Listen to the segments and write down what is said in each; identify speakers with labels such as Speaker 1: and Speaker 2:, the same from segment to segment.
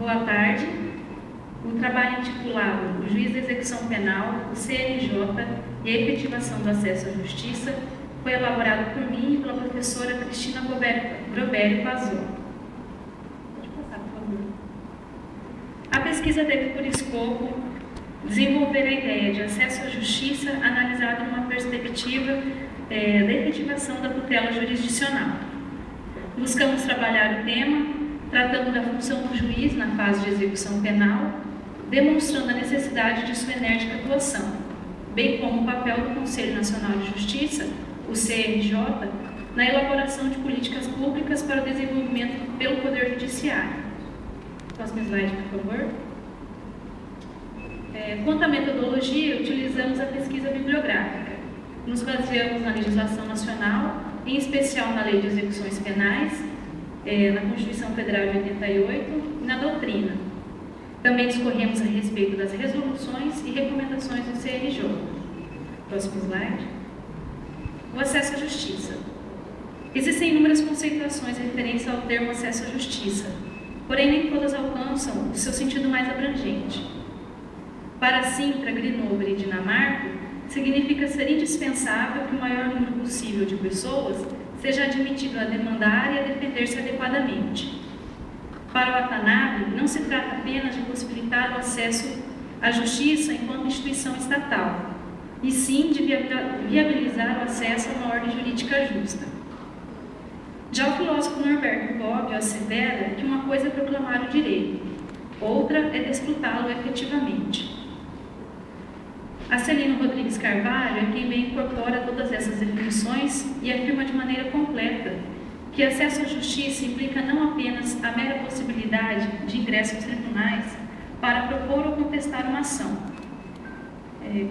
Speaker 1: Boa tarde. O trabalho intitulado O Juiz de Execução Penal, o CNJ e a Efetivação do Acesso à Justiça foi elaborado por mim e pela professora Cristina Grobério Pazol. Pode passar, por favor. A pesquisa teve por escopo desenvolver a ideia de acesso à justiça analisado numa perspectiva da efetivação da tutela jurisdicional. Buscamos trabalhar o tema tratando da função do juiz na fase de execução penal, demonstrando a necessidade de sua enérgica atuação, bem como o papel do Conselho Nacional de Justiça, o CNJ, na elaboração de políticas públicas para o desenvolvimento pelo Poder Judiciário. Próximo slide, por favor. Quanto à metodologia, utilizamos a pesquisa bibliográfica. Nos baseamos na legislação nacional, em especial na Lei de Execuções Penais, na Constituição Federal de 88 e na doutrina. Também discorremos a respeito das resoluções e recomendações do CNJ. Próximo slide. O acesso à justiça. Existem inúmeras conceituações referentes ao termo acesso à justiça, porém nem todas alcançam o seu sentido mais abrangente. Para Sintra, Grenoble e Dinamarca, significa ser indispensável que o maior número possível de pessoas seja admitido a demandar e a defender-se adequadamente. Para o Watanabe, não se trata apenas de possibilitar o acesso à justiça enquanto instituição estatal, e sim de viabilizar o acesso a uma ordem jurídica justa. Já o filósofo Norberto Bobbio assevera que uma coisa é proclamar o direito, outra é desfrutá-lo efetivamente. Celino Rodrigues Carvalho é quem bem incorpora todas essas definições e afirma de maneira completa que acesso à justiça implica não apenas a mera possibilidade de ingresso aos tribunais para propor ou contestar uma ação,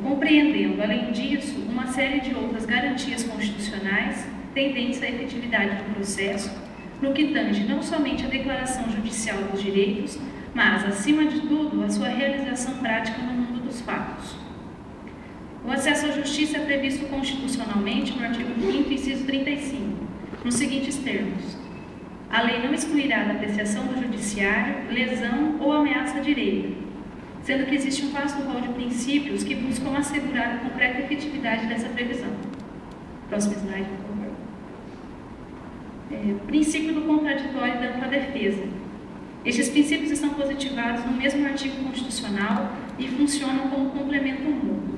Speaker 1: compreendendo, além disso, uma série de outras garantias constitucionais tendentes à efetividade do processo, no que tange não somente a declaração judicial dos direitos, mas, acima de tudo, a sua realização prática no mundo dos fatos. O acesso à justiça é previsto constitucionalmente no artigo 5º, inciso 35, nos seguintes termos: a lei não excluirá da apreciação do judiciário lesão ou ameaça à direita, sendo que existe um vasto rol de princípios que buscam assegurar a concreta efetividade dessa previsão. Próximo slide, por favor. Princípio do contraditório e da ampla defesa. Estes princípios estão positivados no mesmo artigo constitucional e funcionam como complemento mútuo.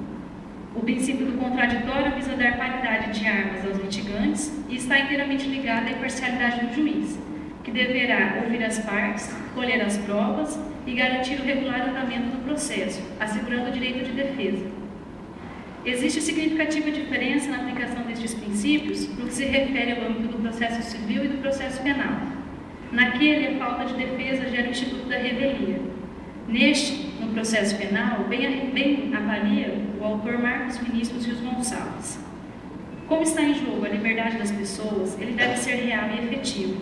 Speaker 1: O princípio do contraditório visa dar paridade de armas aos litigantes e está inteiramente ligado à imparcialidade do juiz, que deverá ouvir as partes, colher as provas e garantir o regular andamento do processo, assegurando o direito de defesa. Existe significativa diferença na aplicação destes princípios no que se refere ao âmbito do processo civil e do processo penal. Naquele, a falta de defesa gera o instituto da revelia. Neste, no processo penal, bem avalia o autor Marcos Vinícius Rios Gonçalves. Como está em jogo a liberdade das pessoas, ele deve ser real e efetivo.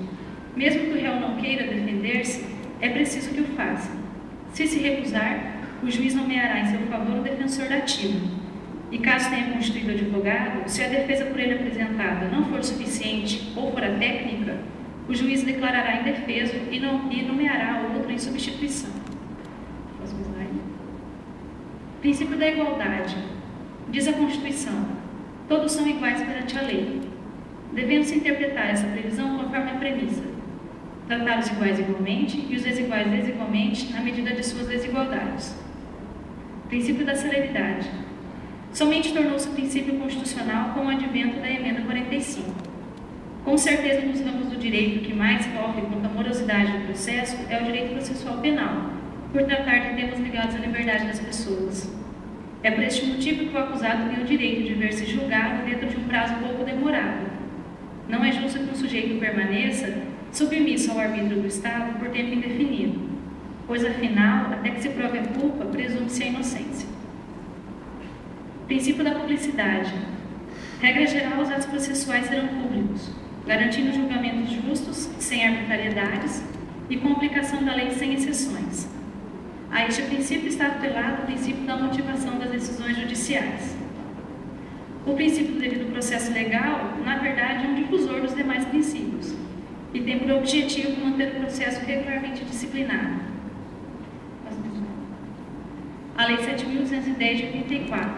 Speaker 1: Mesmo que o réu não queira defender-se, é preciso que o faça. Se se recusar, o juiz nomeará em seu favor um defensor dativo. E caso tenha constituído advogado, se a defesa por ele apresentada não for suficiente ou for a técnica, o juiz declarará indefeso e nomeará outro em substituição. Próximo slide. Princípio da igualdade. Diz a Constituição: todos são iguais perante a lei. Devendo-se interpretar essa previsão conforme a premissa: tratar os iguais igualmente e os desiguais desigualmente na medida de suas desigualdades. Princípio da celeridade. Somente tornou-se princípio constitucional com o advento da Emenda 45. Com certeza, nos ramos do direito que mais sofre contra a morosidade do processo é o direito processual penal, por tratar de temas ligados à liberdade das pessoas. É por este motivo que o acusado tem o direito de ver-se julgado dentro de um prazo pouco demorado. Não é justo que um sujeito permaneça submisso ao arbítrio do Estado por tempo indefinido, pois, afinal, até que se prove a culpa, presume-se a inocência. Princípio da publicidade. Regra geral, os atos processuais serão públicos, garantindo julgamentos justos, sem arbitrariedades e com aplicação da lei sem exceções. A este princípio está atrelado o princípio da motivação das decisões judiciais. O princípio do devido processo legal, na verdade, é um difusor dos demais princípios e tem por objetivo manter o processo regularmente disciplinado. a Lei 7.210 de 84.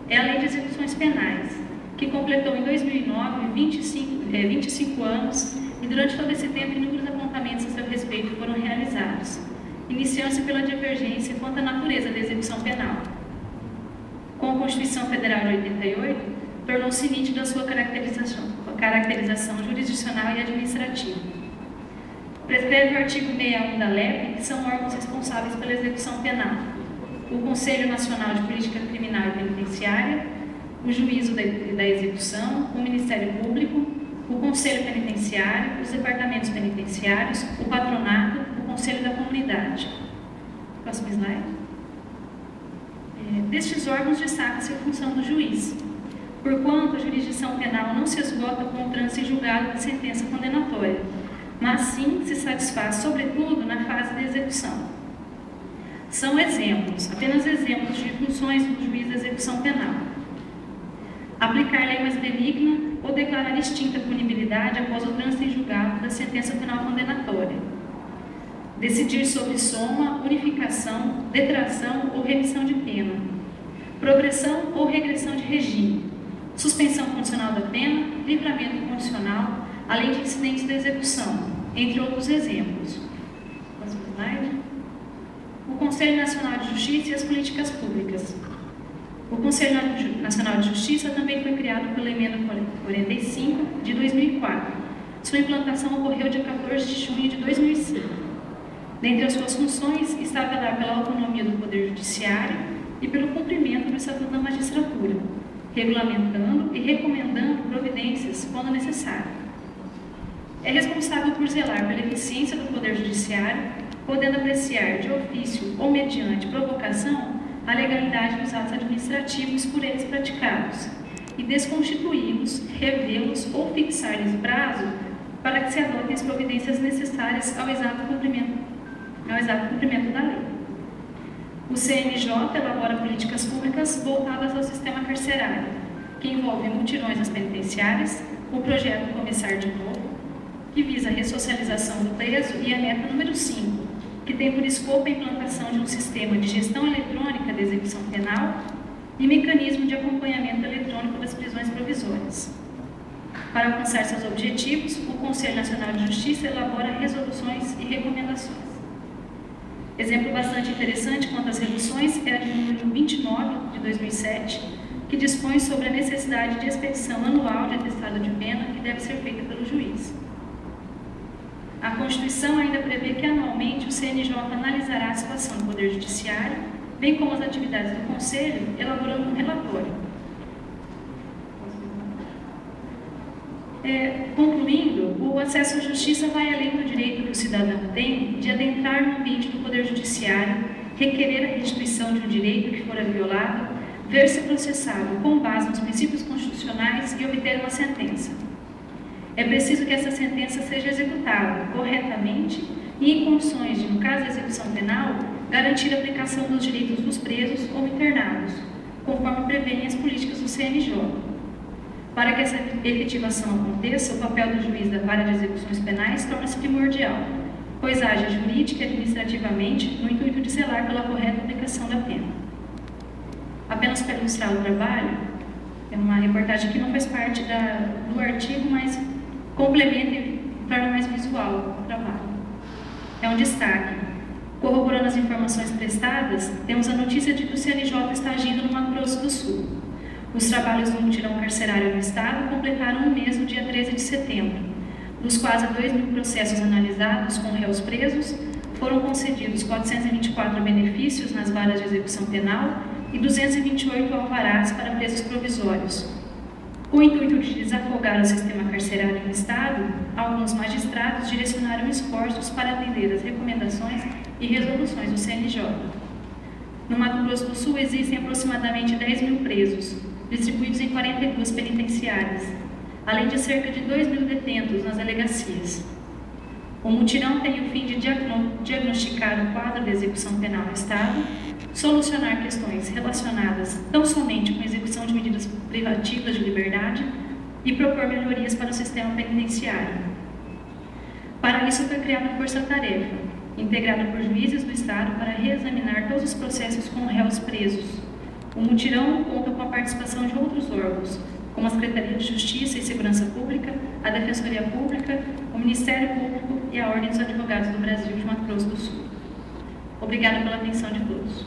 Speaker 1: É a Lei de Execuções Penais, que completou em 2009 25 anos, e durante todo esse tempo inúmeros apontamentos a seu respeito foram realizados, iniciando-se pela divergência quanto à natureza da execução penal. Com a Constituição Federal de 88, tornou-se nítida a sua caracterização jurisdicional e administrativa. Prescreve o artigo 61 da LEP, que são órgãos responsáveis pela execução penal: o Conselho Nacional de Política Criminal e Penitenciária, o Juízo da Execução, o Ministério Público, o Conselho Penitenciário, os Departamentos Penitenciários, o Patronato, o Conselho da Comunidade. Próximo slide. Destes órgãos destaca-se a função do juiz, porquanto a jurisdição penal não se esgota com o trânsito em julgado de sentença condenatória, mas sim se satisfaz, sobretudo, na fase de execução. São exemplos, apenas exemplos de funções do juiz da execução penal: aplicar lei mais benigna ou declarar extinta a punibilidade após o trânsito em julgado da sentença penal condenatória, decidir sobre soma, unificação, detração ou remissão de pena, progressão ou regressão de regime, suspensão condicional da pena, livramento condicional, além de incidentes da execução, entre outros exemplos. Próximo slide. O Conselho Nacional de Justiça e as Políticas Públicas. O Conselho Nacional de Justiça também foi criado pela Emenda 45 de 2004. Sua implantação ocorreu dia 14 de junho de 2005. Dentre as suas funções, está velar pela autonomia do Poder Judiciário e pelo cumprimento do Estatuto da Magistratura, regulamentando e recomendando providências quando necessário. É responsável por zelar pela eficiência do Poder Judiciário, podendo apreciar de ofício ou mediante provocação a legalidade dos atos administrativos por eles praticados e desconstituí-los, revê-los ou fixar-lhes prazo para que se adotem as providências necessárias ao exato cumprimento da lei. O CNJ elabora políticas públicas voltadas ao sistema carcerário, que envolvem mutirões nas penitenciárias, o projeto Começar de Novo, que visa a ressocialização do preso, e a meta número 5, que tem por escopo a implantação de um sistema de gestão eletrônica da execução penal e mecanismo de acompanhamento eletrônico das prisões provisórias. Para alcançar seus objetivos, o Conselho Nacional de Justiça elabora resoluções e recomendações. Exemplo bastante interessante quanto às resoluções é a de número 29, de 2007, que dispõe sobre a necessidade de expedição anual de atestado de pena que deve ser feita pelo juiz. A Constituição ainda prevê que anualmente o CNJ analisará a situação do Poder Judiciário, bem como as atividades do Conselho, elaborando um relatório. Concluindo, o acesso à justiça vai além do direito que o cidadão tem de adentrar no ambiente do Poder Judiciário, requerer a restituição de um direito que fora violado, ver-se processado com base nos princípios constitucionais e obter uma sentença. É preciso que essa sentença seja executada corretamente e em condições de, no caso da execução penal, garantir a aplicação dos direitos dos presos ou internados, conforme prevêem as políticas do CNJ. Para que essa efetivação aconteça, o papel do juiz da vara de execuções penais torna-se primordial, pois age jurídica e administrativamente no intuito de zelar pela correta aplicação da pena. Apenas para ilustrar o trabalho, é uma reportagem que não faz parte do artigo, mas complementa e torna mais visual o trabalho. É um destaque. Corroborando as informações prestadas, temos a notícia de que o CNJ está agindo no Mato Grosso do Sul. Os trabalhos do mutirão carcerário no Estado completaram um mês no dia 13 de setembro. Dos quase 2.000 processos analisados com réus presos, foram concedidos 424 benefícios nas varas de execução penal e 228 alvarás para presos provisórios. Com o intuito de desafogar o sistema carcerário no Estado, alguns magistrados direcionaram esforços para atender as recomendações e resoluções do CNJ. No Mato Grosso do Sul existem aproximadamente 10.000 presos, distribuídos em 42 penitenciárias, além de cerca de 2.000 detentos nas delegacias. O mutirão tem o fim de diagnosticar o quadro de execução penal no Estado, solucionar questões relacionadas tão somente com a execução de medidas privativas de liberdade e propor melhorias para o sistema penitenciário. Para isso foi criada a Força-Tarefa, integrado por juízes do Estado para reexaminar todos os processos com réus presos. O mutirão conta com a participação de outros órgãos, como a Secretaria de Justiça e Segurança Pública, a Defensoria Pública, o Ministério Público e a Ordem dos Advogados do Brasil de Mato Grosso do Sul. Obrigada pela atenção de todos.